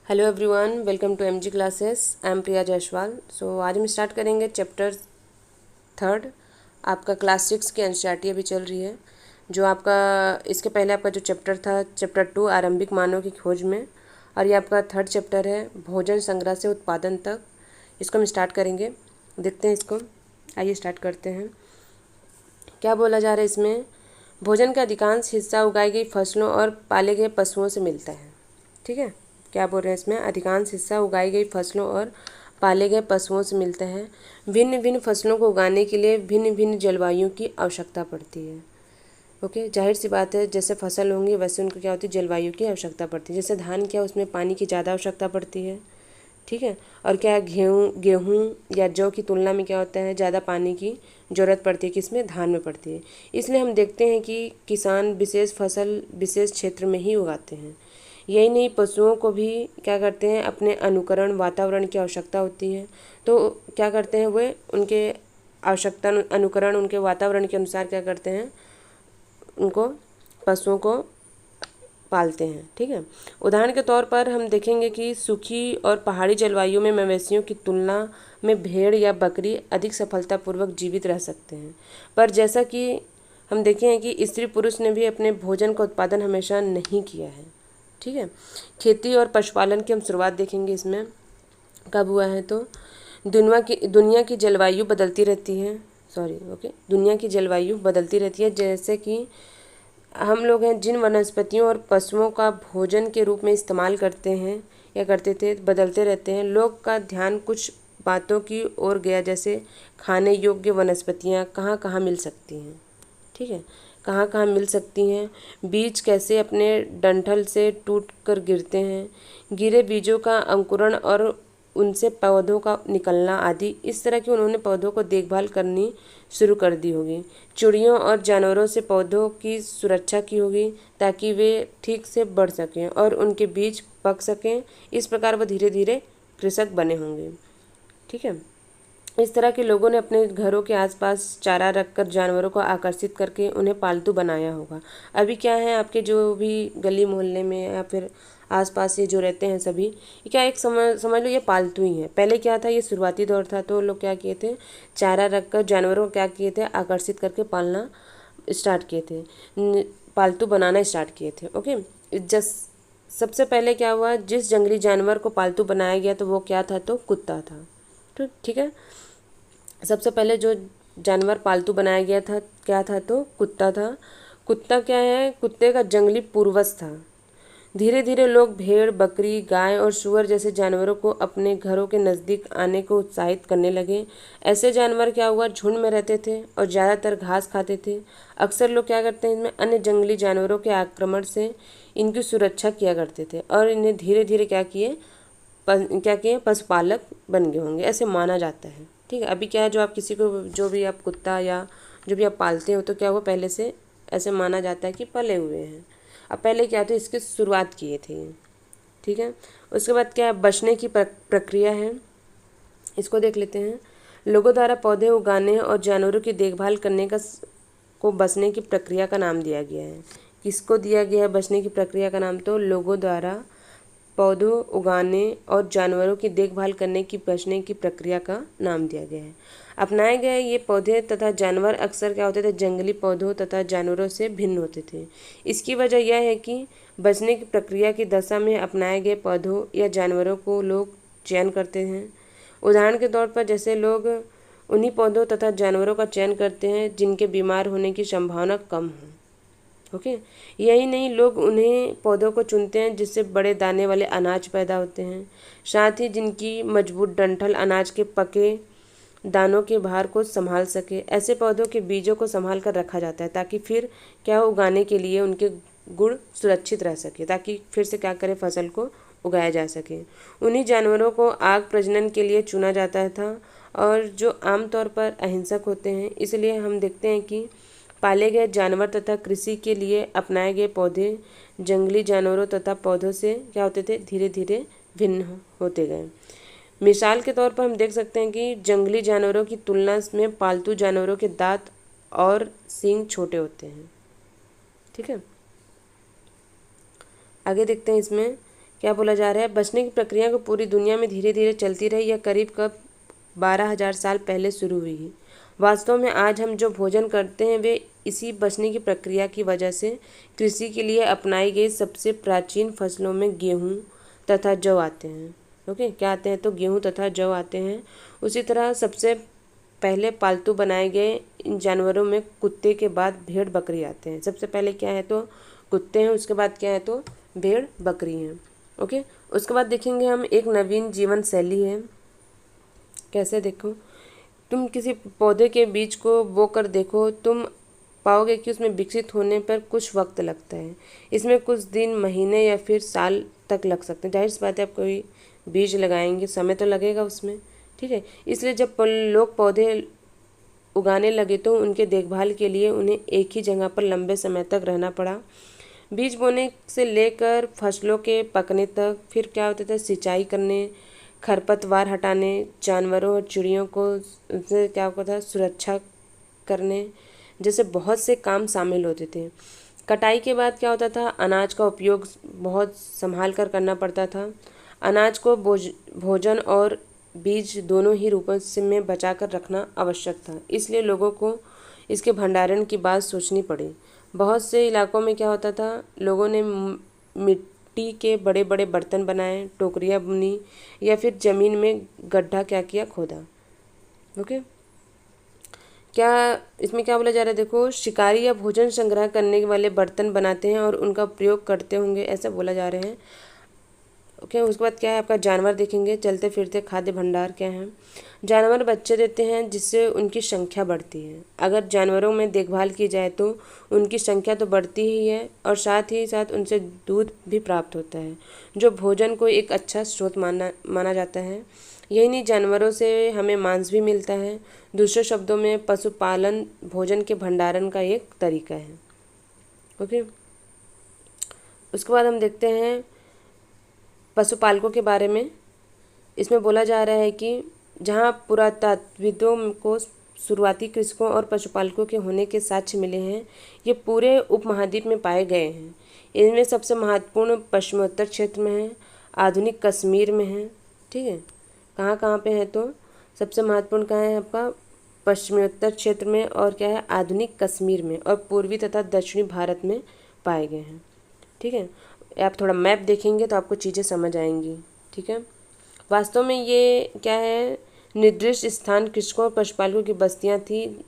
Hello everyone, welcome to MG classes. I am Priya Jaiswal. So आज हम start करेंगे chapter third. आपका क्लास 6 की एनसीईआरटी अभी चल रही है। जो आपका इसके पहले आपका जो चैप्टर था चैप्टर 2 आरंभिक मानव की खोज में, और ये आपका थर्ड चैप्टर है भोजन संग्रह से उत्पादन तक। इसको हम स्टार्ट करेंगे, देखते हैं इसको। आइए स्टार्ट करते हैं। क्या बोला जा रहा है इसमें? भोजन का अधिकांश हिस्सा उगाई गई फसलों और पाले गए पशुओं से मिलता है। ठीक है, क्या बोल रहे हैं इसमें? अधिकांश हिस्सा उगाई गई फसलों और पाले गए पशुओं से मिलता है। भिन्न भिन्न फसलों को उगाने के लिए भिन्न भिन्न जलवायु की आवश्यकता पड़ती है। ओके, जाहिर सी बात है, जैसे फसल होंगी वैसे उनको क्या होती है, जलवायु की आवश्यकता पड़ती है। जैसे धान, क्या उसमें पानी की ज़्यादा आवश्यकता पड़ती है। ठीक है, और क्या गेहूँ या जौ की तुलना में क्या होता है, ज़्यादा पानी की ज़रूरत पड़ती है, किसमें? धान में पड़ती है। इसलिए हम देखते हैं कि किसान विशेष फसल विशेष क्षेत्र में ही उगाते हैं। यही नहीं, पशुओं को भी क्या करते हैं, अपने अनुकरण वातावरण की आवश्यकता होती है। तो क्या करते हैं, वे उनके आवश्यकता अनुकरण उनके वातावरण के अनुसार क्या करते हैं, उनको पशुओं को पालते हैं। ठीक है, उदाहरण के तौर पर हम देखेंगे कि सूखी और पहाड़ी जलवायु में मवेशियों की तुलना में भेड़ या बकरी अधिक सफलतापूर्वक जीवित रह सकते हैं। पर जैसा कि हम देखे हैं कि स्त्री पुरुष ने भी अपने भोजन का उत्पादन हमेशा नहीं किया है। ठीक है, खेती और पशुपालन की हम शुरुआत देखेंगे। इसमें कब हुआ है, तो दुनिया की जलवायु बदलती रहती है। दुनिया की जलवायु बदलती रहती है। जैसे कि हम लोग हैं जिन वनस्पतियों और पशुओं का भोजन के रूप में इस्तेमाल करते हैं या करते थे, बदलते रहते हैं। लोग का ध्यान कुछ बातों की ओर गया, जैसे खाने योग्य वनस्पतियाँ कहाँ कहाँ मिल सकती हैं। ठीक है, कहाँ कहाँ मिल सकती हैं, बीज कैसे अपने डंठल से टूट कर गिरते हैं, गिरे बीजों का अंकुरण और उनसे पौधों का निकलना आदि। इस तरह की उन्होंने पौधों को देखभाल करनी शुरू कर दी होगी। चिड़ियों और जानवरों से पौधों की सुरक्षा की होगी ताकि वे ठीक से बढ़ सकें और उनके बीज पक सकें। इस प्रकार वो धीरे धीरे कृषक बने होंगे। ठीक है, इस तरह के लोगों ने अपने घरों के आसपास चारा रखकर जानवरों को आकर्षित करके उन्हें पालतू बनाया होगा। अभी क्या है, आपके जो भी गली मोहल्ले में या फिर आसपास ये जो रहते हैं सभी, ये क्या एक समझ लो ये पालतू ही है। पहले क्या था, ये शुरुआती दौर था, तो लोग क्या किए थे, चारा रखकर जानवरों को क्या किए थे, आकर्षित करके पालना स्टार्ट किए थे, पालतू बनाना स्टार्ट किए थे। ओके, जस सबसे पहले क्या हुआ, जिस जंगली जानवर को पालतू बनाया गया तो वो क्या था, तो कुत्ता था। तो ठीक है, सबसे पहले जो जानवर पालतू बनाया गया था क्या था, तो कुत्ता था। कुत्ता क्या है, कुत्ते का जंगली पूर्वज था। धीरे धीरे लोग भेड़, बकरी, गाय और सूअर जैसे जानवरों को अपने घरों के नज़दीक आने को उत्साहित करने लगे। ऐसे जानवर क्या हुआ, झुंड में रहते थे और ज़्यादातर घास खाते थे। अक्सर लोग क्या करते हैं, इनमें अन्य जंगली जानवरों के आक्रमण से इनकी सुरक्षा किया करते थे और इन्हें धीरे धीरे क्या किए, पशुपालक बन गए होंगे, ऐसे माना जाता है। ठीक है, अभी क्या है, जो आप किसी को जो भी आप कुत्ता या जो भी आप पालते हो, तो क्या हुआ, पहले से ऐसे माना जाता है कि पले हुए हैं। अब पहले क्या था, इसकी शुरुआत किए थे ये। ठीक है, उसके बाद क्या है, बचने की प्रक्रिया है, इसको देख लेते हैं। लोगों द्वारा पौधे उगाने और जानवरों की देखभाल करने को बचने की प्रक्रिया का नाम दिया गया है। किसको दिया गया है बचने की प्रक्रिया का नाम, तो लोगों द्वारा पौधों उगाने और जानवरों की देखभाल करने की बचने की प्रक्रिया का नाम दिया गया है। अपनाए गए ये पौधे तथा जानवर अक्सर क्या होते थे, जंगली पौधों तथा जानवरों से भिन्न होते थे। इसकी वजह यह है कि बचने की प्रक्रिया की दशा में अपनाए गए पौधों या जानवरों को लोग चयन करते हैं। उदाहरण के तौर पर जैसे लोग उन्हीं पौधों तथा जानवरों का चयन करते हैं जिनके बीमार होने की संभावना कम हो। ओके, यही नहीं, लोग उन्हें पौधों को चुनते हैं जिससे बड़े दाने वाले अनाज पैदा होते हैं, साथ ही जिनकी मजबूत डंठल अनाज के पके दानों के भार को संभाल सके। ऐसे पौधों के बीजों को संभाल कर रखा जाता है ताकि फिर क्या उगाने के लिए उनके गुण सुरक्षित रह सके, ताकि फिर से क्या करें, फसल को उगाया जा सके। उन्हीं जानवरों को आग प्रजनन के लिए चुना जाता था और जो आमतौर पर अहिंसक होते हैं। इसलिए हम देखते हैं कि पाले गए जानवर तथा कृषि के लिए अपनाए गए पौधे जंगली जानवरों तथा पौधों से क्या होते थे, धीरे धीरे भिन्न होते गए। मिसाल के तौर पर हम देख सकते हैं कि जंगली जानवरों की तुलना में पालतू जानवरों के दांत और सींग छोटे होते हैं। ठीक है, आगे देखते हैं इसमें क्या बोला जा रहा है, बचने की प्रक्रिया को पूरी दुनिया में धीरे धीरे चलती रही। यह करीब कब 12,000 साल पहले शुरू हुई। वास्तव में आज हम जो भोजन करते हैं वे इसी बचने की प्रक्रिया की वजह से कृषि के लिए अपनाई गई सबसे प्राचीन फसलों में गेहूँ तथा जौ आते हैं। ओके, क्या आते हैं तो गेहूँ तथा जौ आते हैं। उसी तरह सबसे पहले पालतू बनाए गए इन जानवरों में कुत्ते के बाद भेड़ बकरी आते हैं। सबसे पहले क्या है तो कुत्ते हैं, उसके बाद क्या है तो भेड़ बकरी हैं। ओके, उसके बाद देखेंगे हम एक नवीन जीवन शैली है। कैसे देखो, तुम किसी पौधे के बीज को बो कर देखो, तुम पाओगे कि उसमें विकसित होने पर कुछ वक्त लगता है। इसमें कुछ दिन, महीने या फिर साल तक लग सकते हैं। जाहिर सी बात है, आप कोई बीज लगाएंगे समय तो लगेगा उसमें, ठीक है। इसलिए जब लोग पौधे उगाने लगे तो उनके देखभाल के लिए उन्हें एक ही जगह पर लंबे समय तक रहना पड़ा। बीज बोने से लेकर फसलों के पकने तक, फिर क्या होता था, सिंचाई करने, खरपतवार हटाने, जानवरों और चिड़ियों को उनसे क्या होता था सुरक्षा करने जैसे बहुत से काम शामिल होते थे। कटाई के बाद क्या होता था, अनाज का उपयोग बहुत संभाल कर करना पड़ता था। अनाज को भोजन और बीज दोनों ही रूपों से में बचा कर रखना आवश्यक था, इसलिए लोगों को इसके भंडारण की बात सोचनी पड़ी। बहुत से इलाकों में क्या होता था, लोगों ने मिट्टी के बड़े बड़े बर्तन बनाए, टोकरियाँ बुनी या फिर ज़मीन में गड्ढा क्या किया, खोदा। ओके, क्या इसमें क्या बोला जा रहा है, देखो शिकारी या भोजन संग्रह करने वाले बर्तन बनाते हैं और उनका प्रयोग करते होंगे, ऐसा बोला जा रहे हैं। ओके, उसके बाद क्या है आपका जानवर देखेंगे, चलते फिरते खाद्य भंडार क्या है। जानवर बच्चे देते हैं जिससे उनकी संख्या बढ़ती है। अगर जानवरों में देखभाल की जाए तो उनकी संख्या तो बढ़ती ही है और साथ ही साथ उनसे दूध भी प्राप्त होता है, जो भोजन को एक अच्छा स्रोत माना जाता है। यही नहीं, जानवरों से हमें मांस भी मिलता है। दूसरे शब्दों में पशुपालन भोजन के भंडारण का एक तरीका है। ओके, उसके बाद हम देखते हैं पशुपालकों के बारे में। इसमें बोला जा रहा है कि जहाँ पुरातत्वविदों को शुरुआती कृषकों और पशुपालकों के होने के साक्ष्य मिले हैं, ये पूरे उपमहाद्वीप में पाए गए हैं। इनमें सबसे महत्वपूर्ण पश्चिमोत्तर क्षेत्र में है, आधुनिक कश्मीर में है, ठीक है। कहाँ कहाँ पे है तो सबसे महत्वपूर्ण कहाँ है आपका, पश्चिमोत्तर क्षेत्र में, और क्या है आधुनिक कश्मीर में, और पूर्वी तथा दक्षिणी भारत में पाए गए हैं, ठीक है। आप थोड़ा मैप देखेंगे तो आपको चीज़ें समझ आएंगी, ठीक है। वास्तव में ये क्या है, निर्दिष्ट स्थान कृषकों और पशुपालकों की बस्तियां थी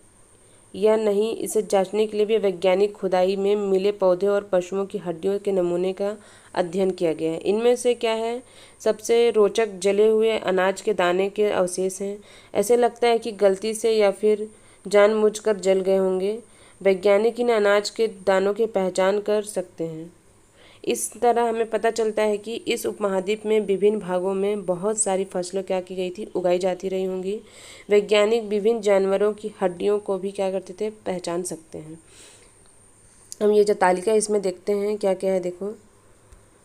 या नहीं, इसे जांचने के लिए भी वैज्ञानिक खुदाई में मिले पौधे और पशुओं की हड्डियों के नमूने का अध्ययन किया गया है। इनमें से क्या है, सबसे रोचक जले हुए अनाज के दाने के अवशेष हैं। ऐसे लगता है कि गलती से या फिर जानबूझकर जल गए होंगे। वैज्ञानिक इन अनाज के दानों की पहचान कर सकते हैं। इस तरह हमें पता चलता है कि इस उपमहाद्वीप में विभिन्न भागों में बहुत सारी फसलें क्या की गई थी, उगाई जाती रही होंगी। वैज्ञानिक विभिन्न जानवरों की हड्डियों को भी क्या करते थे, पहचान सकते हैं। हम ये जो तालिका इसमें देखते हैं क्या क्या है, देखो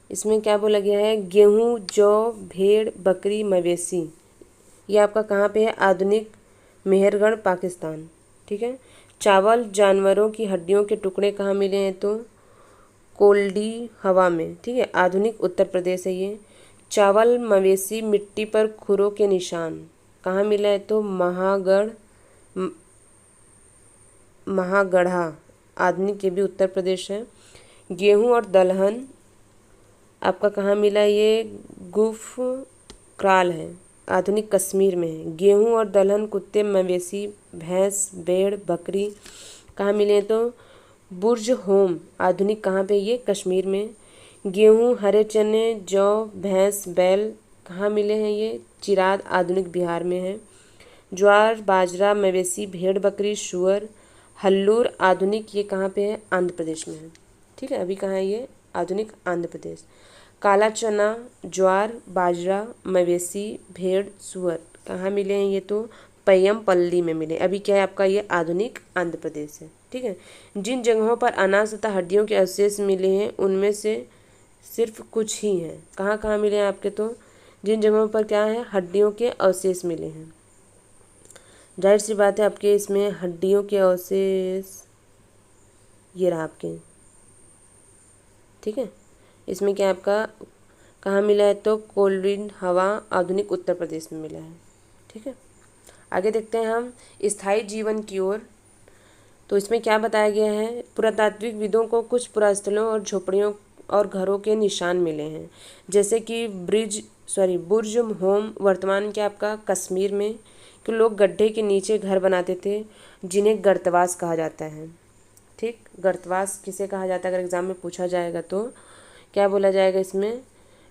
इसमें क्या बोला गया है, गेहूँ, जौ, भेड़, बकरी, मवेशी। ये आपका कहाँ पे है, आधुनिक मेहरगढ़ पाकिस्तान, ठीक है। चावल, जानवरों की हड्डियों के टुकड़े कहाँ मिले हैं तो कोल्डी हवा में, ठीक है, आधुनिक उत्तर प्रदेश है ये। चावल, मवेशी, मिट्टी पर खुरों के निशान कहाँ मिला है तो महागढ़ा, आधुनिक ये भी उत्तर प्रदेश है। गेहूँ और दलहन आपका कहाँ मिला, ये गुफ क्राल है, आधुनिक कश्मीर में है। गेहूँ और दलहन, कुत्ते, मवेशी, भैंस, भेड़, बकरी कहाँ मिले हैं तो बुर्ज होम, आधुनिक कहाँ पे, ये कश्मीर में। गेहूँ, हरे चने, जौ, भैंस, बैल कहाँ मिले हैं, ये चिराद, आधुनिक बिहार में है। ज्वार, बाजरा, मवेशी, भेड़, बकरी, सूअर, हल्लूर, आधुनिक ये कहाँ पे है, आंध्र प्रदेश में है, ठीक है। अभी कहाँ है ये, आधुनिक आंध्र प्रदेश। काला चना, ज्वार, बाजरा, मवेशी, भेड़, सूअर कहाँ मिले हैं ये तो पय्यमपल्ली में मिले। अभी क्या है आपका, ये आधुनिक आंध्र प्रदेश है, ठीक है। जिन जगहों पर अनाज तथा हड्डियों के अवशेष मिले हैं उनमें से सिर्फ कुछ ही हैं। कहाँ कहाँ मिले हैं आपके तो, जिन जगहों पर क्या है, हड्डियों के अवशेष मिले हैं। जाहिर सी बात है आपके इसमें हड्डियों के अवशेष ये रहा आपके, ठीक है। इसमें क्या आपका कहाँ मिला है? तो कोल्ड हवा आधुनिक उत्तर प्रदेश में मिला है। ठीक है, आगे देखते हैं हम स्थायी जीवन की ओर। तो इसमें क्या बताया गया है? पुरातात्विक विदों को कुछ पुरास्थलों और झोपड़ियों और घरों के निशान मिले हैं, जैसे कि बुर्ज होम वर्तमान के आपका कश्मीर में, कि लोग गड्ढे के नीचे घर बनाते थे जिन्हें गर्तवास कहा जाता है। ठीक, गर्तवास किसे कहा जाता है अगर एग्जाम में पूछा जाएगा तो क्या बोला जाएगा इसमें?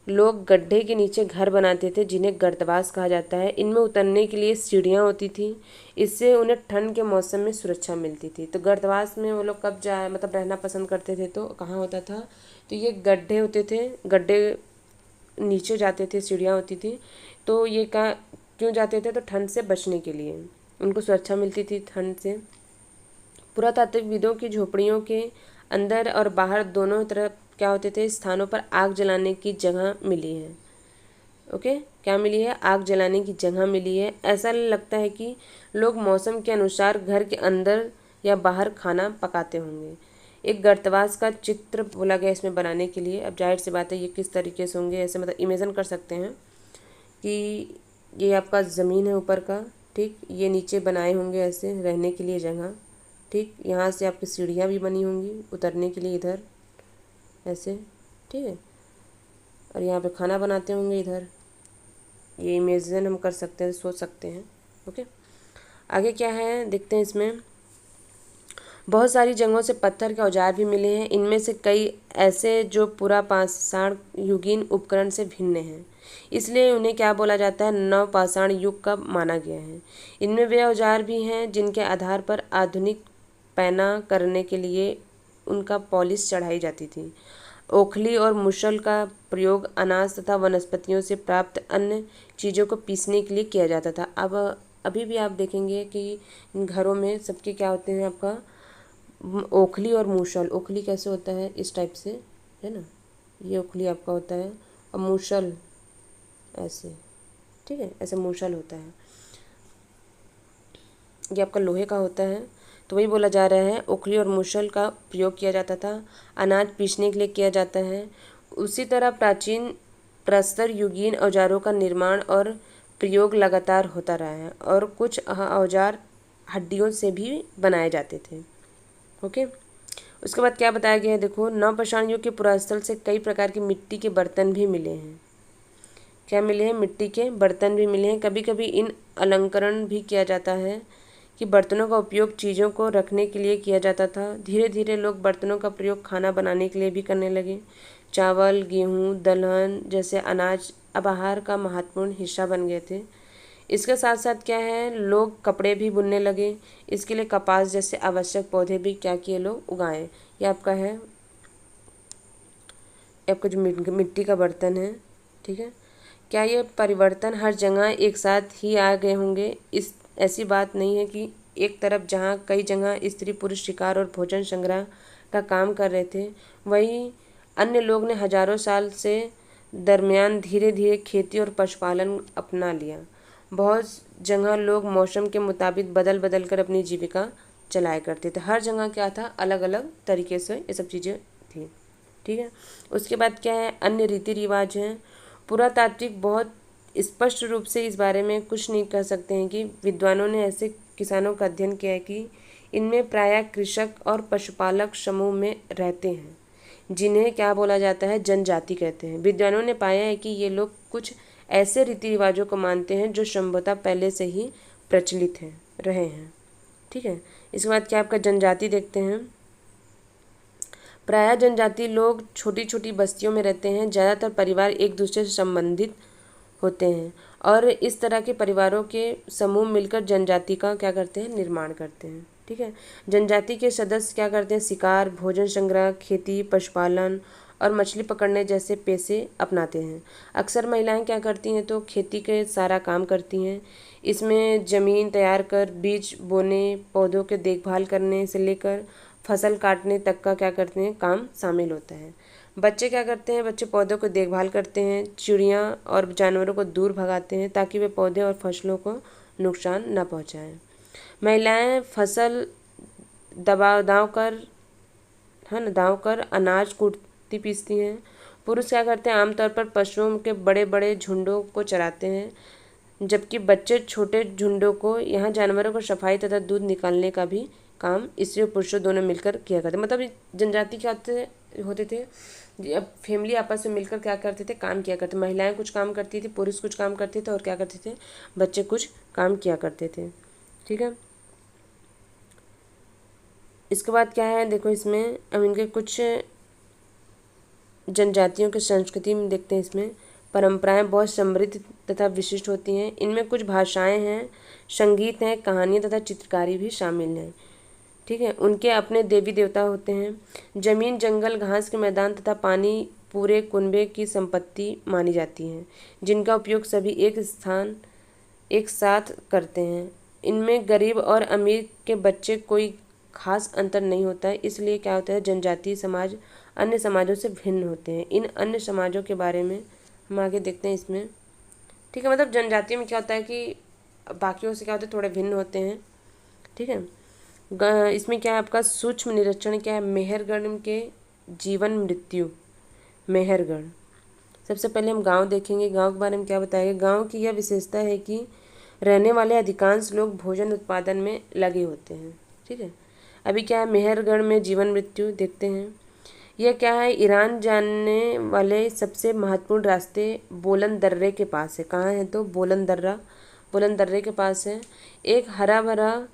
लोग गड्ढे के नीचे घर बनाते थे जिन्हें गर्तवास कहा जाता है। इनमें उतरने के लिए सीढ़ियाँ होती थी, इससे उन्हें ठंड के मौसम में सुरक्षा मिलती थी। तो गर्तवास में वो लोग कब मतलब रहना पसंद करते थे तो कहाँ होता था? तो ये गड्ढे होते थे, गड्ढे नीचे जाते थे, सीढ़ियाँ होती थी। तो ये क्यों जाते थे? तो ठंड से बचने के लिए, उनको सुरक्षा मिलती थी ठंड से। पुरातात्विक विदों की झोपड़ियों के अंदर और बाहर दोनों तरफ क्या होते थे? स्थानों पर आग जलाने की जगह मिली है। ओके, क्या मिली है? आग जलाने की जगह मिली है। ऐसा लगता है कि लोग मौसम के अनुसार घर के अंदर या बाहर खाना पकाते होंगे। एक गर्तवास का चित्र बोला गया इसमें बनाने के लिए। अब जाहिर सी बात है ये किस तरीके से होंगे, ऐसे मतलब इमेजिन कर सकते हैं कि ये आपका ज़मीन है ऊपर का, ठीक, ये नीचे बनाए होंगे ऐसे रहने के लिए जगह, ठीक, यहाँ से आपकी सीढ़ियाँ भी बनी होंगी उतरने के लिए इधर ऐसे, ठीक है, और यहाँ पे खाना बनाते होंगे इधर। ये इमेजिन हम कर सकते हैं, सोच सकते हैं। ओके, आगे क्या है देखते हैं इसमें। बहुत सारी जगहों से पत्थर के औजार भी मिले हैं, इनमें से कई ऐसे जो पूरा पाषाण युगीन उपकरण से भिन्न हैं, इसलिए उन्हें क्या बोला जाता है? नवपाषाण युग का माना गया है। इनमें वे औजार भी हैं जिनके आधार पर आधुनिक पैना करने के लिए उनका पॉलिश चढ़ाई जाती थी। ओखली और मुसल का प्रयोग अनाज तथा वनस्पतियों से प्राप्त अन्य चीज़ों को पीसने के लिए किया जाता था। अब अभी भी आप देखेंगे कि घरों में सबके क्या होते हैं आपका? ओखली और मूसल। ओखली कैसे होता है? इस टाइप से, है ना, ये ओखली आपका होता है, और मूसल ऐसे, ठीक है, ऐसे मूसल होता है, ये आपका लोहे का होता है। तो वही बोला जा रहा है, ओखली और मूसल का प्रयोग किया जाता था, अनाज पीसने के लिए किया जाता है। उसी तरह प्राचीन प्रस्तर युगीन औजारों का निर्माण और प्रयोग लगातार होता रहा है, और कुछ औजार हड्डियों से भी बनाए जाते थे। ओके, उसके बाद क्या बताया गया है? देखो, नवपाषाण युग के पुरास्थल से कई प्रकार की मिट्टी के बर्तन भी मिले हैं। क्या मिले हैं? मिट्टी के बर्तन भी मिले हैं। कभी कभी इन अलंकरण भी किया जाता है कि बर्तनों का उपयोग चीज़ों को रखने के लिए किया जाता था। धीरे धीरे लोग बर्तनों का प्रयोग खाना बनाने के लिए भी करने लगे। चावल, गेहूँ, दलहन जैसे अनाज अब आहार का महत्वपूर्ण हिस्सा बन गए थे। इसके साथ साथ क्या है? लोग कपड़े भी बुनने लगे। इसके लिए कपास जैसे आवश्यक पौधे भी क्या किए? लोग उगाए। ये आपका है, आपका जो मिट्टी का बर्तन है, ठीक है। क्या ये परिवर्तन हर जगह एक साथ ही आ गए होंगे? इस ऐसी बात नहीं है कि एक तरफ जहाँ कई जगह स्त्री पुरुष शिकार और भोजन संग्रह का काम कर रहे थे, वहीं अन्य लोग ने हजारों साल से दरमियान धीरे धीरे खेती और पशुपालन अपना लिया। बहुत जगह लोग मौसम के मुताबिक बदल बदल कर अपनी जीविका चलाया करते थे। हर जगह क्या था? अलग अलग तरीके से ये सब चीज़ें थी, ठीक है। उसके बाद क्या है? अन्य रीति रिवाज हैं। पुरातात्विक बहुत स्पष्ट रूप से इस बारे में कुछ नहीं कह सकते हैं कि विद्वानों ने ऐसे किसानों का अध्ययन किया है कि इनमें प्रायः कृषक और पशुपालक समूह में रहते हैं, जिन्हें क्या बोला जाता है? जनजाति कहते हैं। विद्वानों ने पाया है कि ये लोग कुछ ऐसे रीति रिवाजों को मानते हैं जो संभवतः पहले से ही प्रचलित हैं रहे हैं, ठीक है। इसके बाद क्या आपका जनजाति देखते हैं। प्रायः जनजाति लोग छोटी छोटी बस्तियों में रहते हैं। ज़्यादातर परिवार एक दूसरे से संबंधित होते हैं, और इस तरह के परिवारों के समूह मिलकर जनजाति का क्या करते हैं? निर्माण करते हैं, ठीक है। जनजाति के सदस्य क्या करते हैं? शिकार, भोजन संग्रह, खेती, पशुपालन और मछली पकड़ने जैसे पेशे अपनाते हैं। अक्सर महिलाएं क्या करती हैं? तो खेती के सारा काम करती हैं। इसमें ज़मीन तैयार कर, बीज बोने, पौधों के देखभाल करने से लेकर फसल काटने तक का क्या करते हैं? काम शामिल होता है। बच्चे क्या करते हैं? बच्चे पौधों को देखभाल करते हैं, चिड़िया और जानवरों को दूर भगाते हैं ताकि वे पौधे और फसलों को नुकसान न पहुंचाएं। महिलाएं फसल दाव कर, है ना, दाव कर अनाज कूटती पीसती हैं। पुरुष क्या करते हैं, आमतौर पर पशुओं के बड़े बड़े झुंडों को चराते हैं, जबकि बच्चे छोटे झुंडों को, यहाँ जानवरों को सफाई तथा दूध निकालने का भी काम स्त्री और पुरुषों दोनों मिलकर किया करते। मतलब ये जनजाति क्या होते थे, अब फैमिली आपस में मिलकर क्या करते थे, काम किया करते। महिलाएं कुछ काम करती थी, पुरुष कुछ काम करते थे, और क्या करते थे, बच्चे कुछ काम किया करते थे। ठीक है, इसके बाद क्या है, देखो इसमें अब इनके कुछ जनजातियों की संस्कृति में देखते हैं। इसमें परंपराएं बहुत समृद्ध तथा विशिष्ट होती हैं। इनमें कुछ भाषाएं हैं, संगीत हैं, कहानियाँ तथा चित्रकारी भी शामिल हैं। ठीक है, उनके अपने देवी देवता होते हैं। जमीन, जंगल, घास के मैदान तथा पानी पूरे कुनबे की संपत्ति मानी जाती हैं, जिनका उपयोग सभी एक साथ करते हैं। इनमें गरीब और अमीर के बच्चे कोई खास अंतर नहीं होता है। इसलिए क्या होता है, जनजातीय समाज अन्य समाजों से भिन्न होते हैं। इन अन्य समाजों के बारे में हम आगे देखते हैं इसमें। ठीक है, मतलब जनजातियों में क्या होता है कि बाकियों से क्या होता है, थोड़े भिन्न होते हैं। ठीक है, इसमें क्या है आपका सूक्ष्म निरीक्षण क्या है, मेहरगढ़ के जीवन मृत्यु। मेहरगढ़, सबसे पहले हम गांव देखेंगे। गांव के बारे में क्या बताएगा, गांव की यह विशेषता है कि रहने वाले अधिकांश लोग भोजन उत्पादन में लगे होते हैं। ठीक है, अभी क्या है, मेहरगढ़ में जीवन मृत्यु देखते हैं। यह क्या है, ईरान जाने वाले सबसे महत्वपूर्ण रास्ते बोलन दर्रे के पास है। कहाँ है, तो बोलन दर्रे के पास है। एक हरा भरा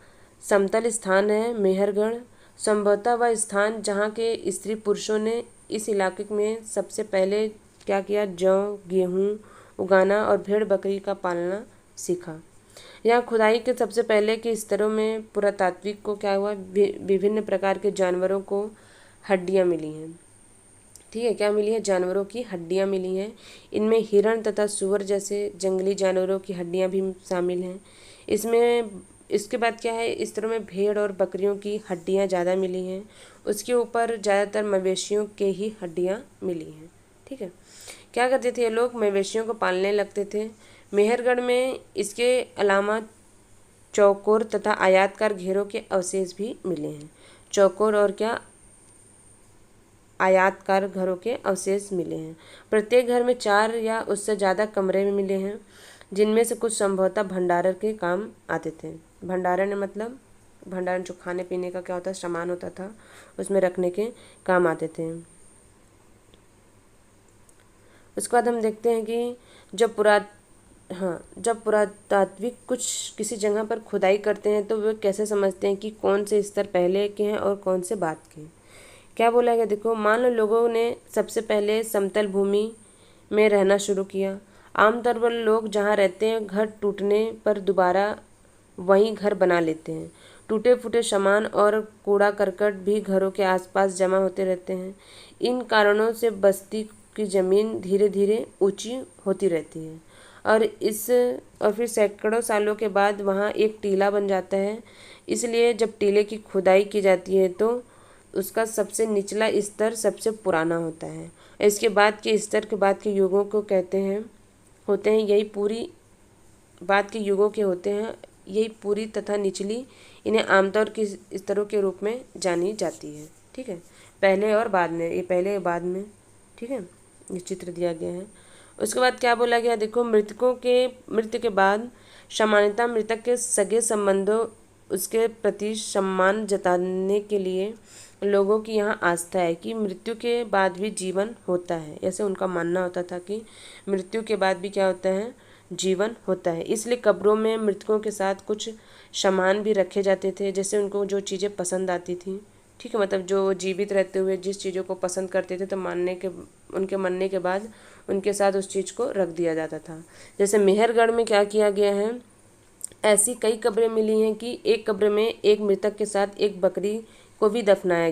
समतल स्थान है मेहरगढ़। संभवतः वह स्थान जहाँ के स्त्री पुरुषों ने इस इलाके में सबसे पहले क्या किया, जौ, गेहूँ उगाना और भेड़ बकरी का पालना सीखा। यहाँ खुदाई के सबसे पहले के स्तरों में पुरातात्विक को क्या हुआ, विभिन्न प्रकार के जानवरों को हड्डियाँ मिली हैं। ठीक है, क्या मिली है, जानवरों की हड्डियाँ मिली हैं। इनमें हिरण तथा सुअर जैसे जंगली जानवरों की हड्डियाँ भी शामिल हैं। इसके बाद क्या है, इस तरह में भेड़ और बकरियों की हड्डियाँ ज़्यादा मिली हैं। उसके ऊपर ज़्यादातर मवेशियों के ही हड्डियाँ मिली हैं। ठीक है, क्या करते थे ये लोग, मवेशियों को पालने लगते थे। मेहरगढ़ में इसके अलावा चौकोर तथा आयताकार घेरों के अवशेष भी मिले हैं। चौकोर और क्या, आयताकार घरों के अवशेष मिले हैं। प्रत्येक घर में 4 या उससे ज़्यादा कमरे में मिले हैं, जिनमें से कुछ संभवतः भंडारण के काम आते थे। भंडारण मतलब भंडारण जो खाने पीने का क्या होता है, सामान होता था, उसमें रखने के काम आते थे। उसके बाद हम देखते हैं कि जब पुरातात्विक कुछ किसी जगह पर खुदाई करते हैं तो वे कैसे समझते हैं कि कौन से स्तर पहले के हैं और कौन से बाद के। क्या बोला गया, देखो मान लो लोगों ने सबसे पहले समतल भूमि में रहना शुरू किया। आमतौर पर लोग जहाँ रहते हैं घर टूटने पर दोबारा वहीं घर बना लेते हैं। टूटे फूटे सामान और कूड़ा करकट भी घरों के आसपास जमा होते रहते हैं। इन कारणों से बस्ती की ज़मीन धीरे धीरे ऊंची होती रहती है और फिर सैकड़ों सालों के बाद वहाँ एक टीला बन जाता है। इसलिए जब टीले की खुदाई की जाती है तो उसका सबसे निचला स्तर सबसे पुराना होता है। इसके बाद के स्तर के बाद के युगों को होते हैं यही पूरी तथा निचली, इन्हें आमतौर के स्तरों के रूप में जानी जाती है। ठीक है, पहले और बाद में, ये पहले और बाद में। ठीक है, ये चित्र दिया गया है। उसके बाद क्या बोला गया, देखो मृत्यु के बाद सामान्यतः मृतक के सगे संबंधों उसके प्रति सम्मान जताने के लिए लोगों की यहाँ आस्था है कि मृत्यु के बाद भी जीवन होता है। ऐसे उनका मानना होता था कि मृत्यु के बाद भी क्या होता है, जीवन होता है। इसलिए कब्रों में मृतकों के साथ कुछ सामान भी रखे जाते थे, जैसे उनको जो चीज़ें पसंद आती थी। ठीक है, मतलब जो जीवित रहते हुए जिस चीज़ों को पसंद करते थे तो उनके मरने के बाद उनके साथ उस चीज़ को रख दिया जाता था। जैसे मेहरगढ़ में क्या किया गया है, ऐसी कई कब्रें मिली हैं कि एक कब्र में एक मृतक के साथ एक बकरी को भी दफनाया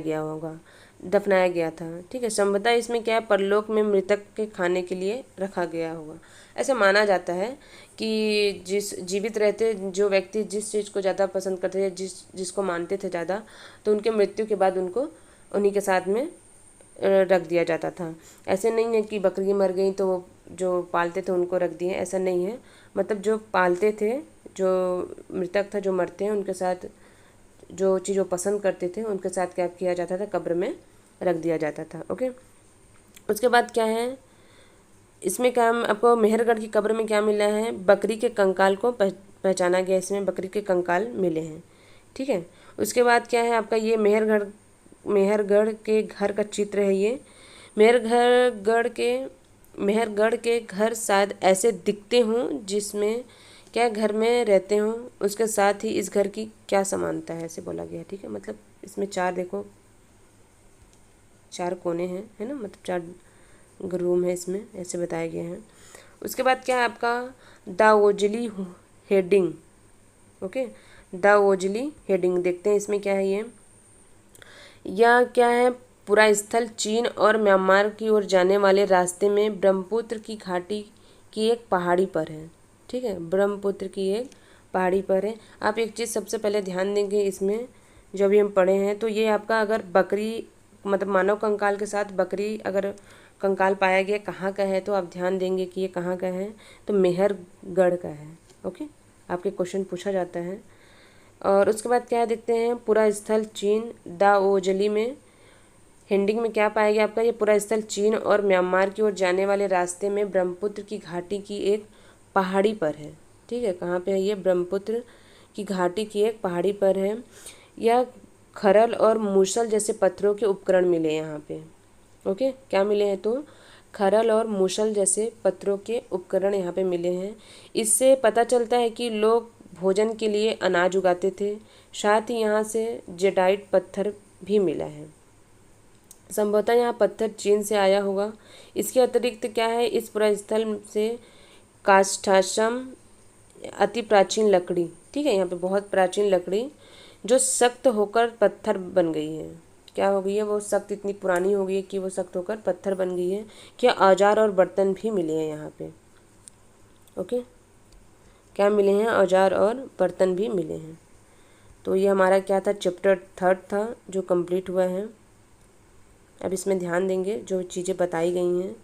गया था। ठीक है, संभवतः इसमें क्या है, परलोक में मृतक के खाने के लिए रखा गया होगा। ऐसा माना जाता है कि जिस जीवित रहते जो व्यक्ति जिस चीज़ को ज़्यादा पसंद करते थे, जिसको मानते थे ज़्यादा, तो उनके मृत्यु के बाद उनको उन्हीं के साथ में रख दिया जाता था। ऐसे नहीं है कि बकरी मर गई तो जो पालते थे उनको रख दिए, ऐसा नहीं है। मतलब जो पालते थे, जो मृतक था, जो मरते हैं, उनके साथ जो चीज़ वो पसंद करते थे उनके साथ क्या किया जाता था, कब्र में रख दिया जाता था। ओके, उसके बाद क्या है, इसमें क्या आपको मेहरगढ़ की कब्र में क्या मिला है, बकरी के कंकाल को पहचाना गया, इसमें बकरी के कंकाल मिले हैं। ठीक है। उसके बाद क्या है आपका, ये मेहरगढ़ के घर का चित्र है। ये मेहरगढ़ के घर शायद ऐसे दिखते हों जिसमें क्या घर में रहते हों, उसके साथ ही इस घर की क्या समानता है, ऐसे बोला गया। ठीक है, मतलब इसमें चार देखो, चार कोने हैं, है ना, मतलब चार रूम है इसमें, ऐसे बताए गए हैं। उसके बाद क्या है आपका, द ओजली हेडिंग। ओके, द ओजली हेडिंग देखते हैं इसमें क्या है ये। यह क्या है, पूरा स्थल चीन और म्यांमार की ओर जाने वाले रास्ते में ब्रह्मपुत्र की घाटी की एक पहाड़ी पर है। ठीक है, ब्रह्मपुत्र की एक पहाड़ी पर है। आप एक चीज़ सबसे पहले ध्यान देंगे इसमें, जो भी हम पढ़े हैं, तो ये आपका अगर बकरी मतलब मानव कंकाल के साथ बकरी अगर कंकाल पाया गया कहाँ का है, तो आप ध्यान देंगे कि ये कहाँ का है, तो मेहरगढ़ का है। ओके, आपके क्वेश्चन पूछा जाता है। और उसके बाद क्या देखते हैं, पूरा स्थल चीन, द ओजली में हेडिंग में क्या पाया गया आपका, ये पूरा स्थल चीन और म्यांमार की ओर जाने वाले रास्ते में ब्रह्मपुत्र की घाटी की एक पहाड़ी पर है। ठीक है, कहाँ पे है ये, ब्रह्मपुत्र की घाटी की एक पहाड़ी पर है। यह खरल और मूसल जैसे पत्थरों के उपकरण मिले यहाँ पे। ओके, क्या मिले हैं, तो खरल और मूसल जैसे पत्थरों के उपकरण यहाँ पे मिले हैं। इससे पता चलता है कि लोग भोजन के लिए अनाज उगाते थे। साथ ही यहाँ से जेडाइट पत्थर भी मिला है। संभवतः यहाँ पत्थर चीन से आया होगा। इसके अतिरिक्त क्या है, इस पूरा स्थल से काष्ठाश्रम अति प्राचीन लकड़ी, ठीक है, यहाँ पे बहुत प्राचीन लकड़ी जो सख्त होकर पत्थर बन गई है। क्या हो गई है, वो सख्त इतनी पुरानी हो गई है कि वो सख्त होकर पत्थर बन गई है। क्या औजार और बर्तन भी मिले हैं यहाँ पे। ओके, क्या मिले हैं, औजार और बर्तन भी मिले हैं। तो ये हमारा क्या था, चैप्टर 3 था जो कंप्लीट हुआ है। अब इसमें ध्यान देंगे जो चीज़ें बताई गई हैं,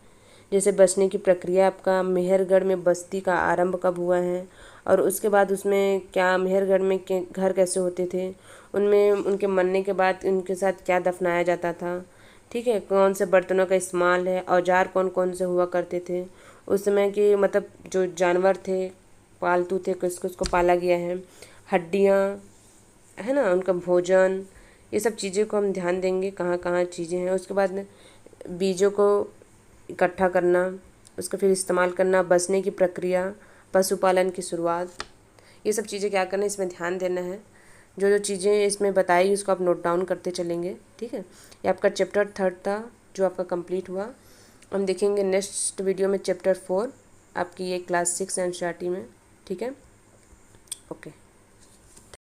जैसे बसने की प्रक्रिया, आपका मेहरगढ़ में बस्ती का आरंभ कब हुआ है, और उसके बाद उसमें क्या मेहरगढ़ में घर कैसे होते थे, उनमें उनके मरने के बाद उनके साथ क्या दफनाया जाता था। ठीक है, कौन से बर्तनों का इस्तेमाल है, औजार कौन कौन से हुआ करते थे उस समय की, मतलब जो जानवर थे पालतू थे किस किस को पाला गया है, हड्डियाँ, है ना, उनका भोजन, ये सब चीज़ें को हम ध्यान देंगे कहाँ कहाँ चीज़ें हैं। उसके बाद बीजों को इकट्ठा करना, उसका फिर इस्तेमाल करना, बसने की प्रक्रिया, पशुपालन की शुरुआत, ये सब चीज़ें क्या करना है, इसमें ध्यान देना है। जो जो चीज़ें इसमें बताई उसको आप नोट डाउन करते चलेंगे। ठीक है, ये आपका चैप्टर 3 था जो आपका कंप्लीट हुआ। हम देखेंगे नेक्स्ट वीडियो में चैप्टर 4 आपकी ये क्लास 6 एनसीईआरटी में। ठीक है, ओके।